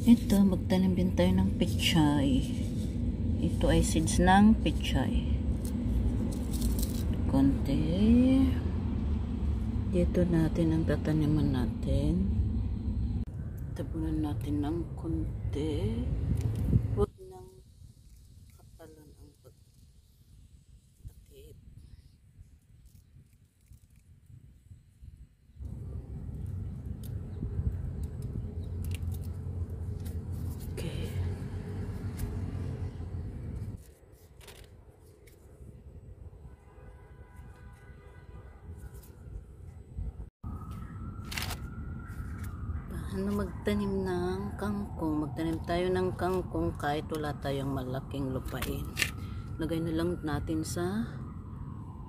Ito, magtanim din tayo ng pechay. Ito ay seeds ng pechay. Konti. Dito natin ang tataniman natin. Tabunan natin ng konti. Huwag nang kapalan ang pagtakip. Okay. Magtanim ng kangkong. Magtanim tayo ng kangkong kahit wala tayong malaking lupain. Lagay na lang natin sa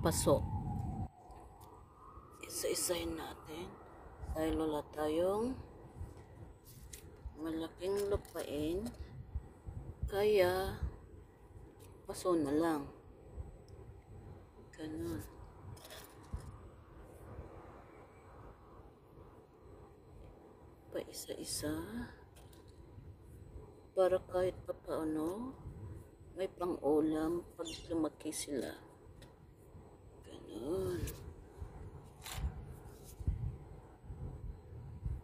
paso. Isa-isahin natin. Dahil wala tayong malaking lupain, kaya paso na lang. Ganun. Pa isa-isa para kahit pa paano may pang-ulam pag lumaki sila. Ganun.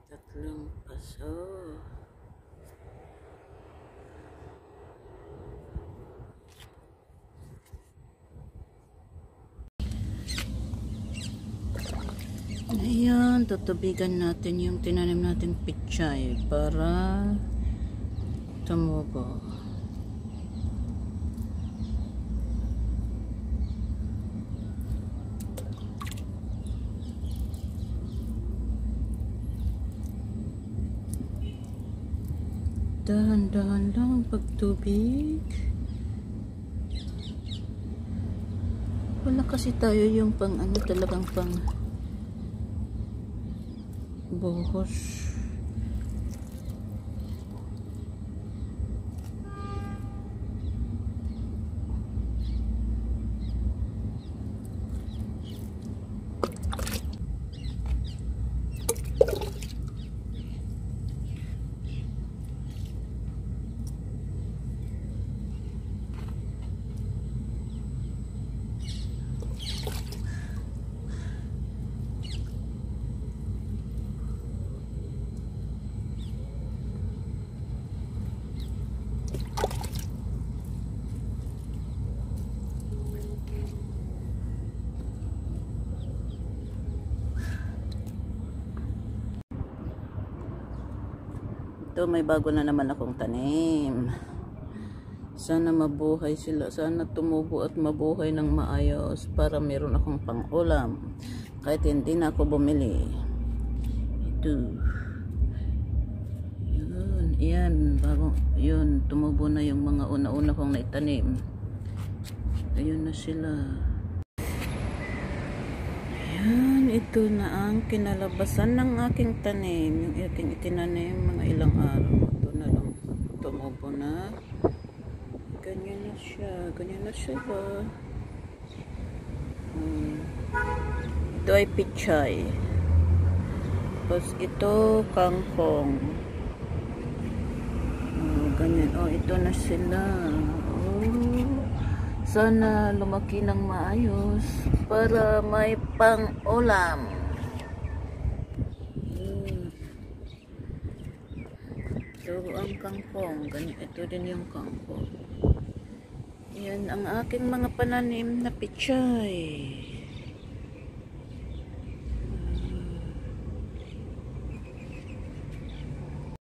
3 paso. Ayan, tutubigan natin yung tinanim natin pechay para tumubo. Dahan-dahan lang pagtubig. Wala kasi tayo yung pang ano, talagang pang buhos. Ito, may bago na naman akong tanim. Sana mabuhay sila. Sana tumubo at mabuhay ng maayos para meron akong pang-ulam. Kahit hindi na ako bumili. Ito. Yun. Yan. Bago. Yun. Tumubo na yung mga una-una kong naitanim. Ayun na sila. Ayan, ito na ang kinalabasan ng aking tanim. Yung aking itinanim mga ilang araw. Ito na lang. Tumubo na. Ganyan na siya. Ganyan na siya ba? Ito ay pechay. Tapos ito kangkong. Ganyan. Ito na sila. Sana lumaki ng maayos para may pang-ulam. Ito ang kangkong. Ito din yung kangkong. Yan ang aking mga pananim na pechay.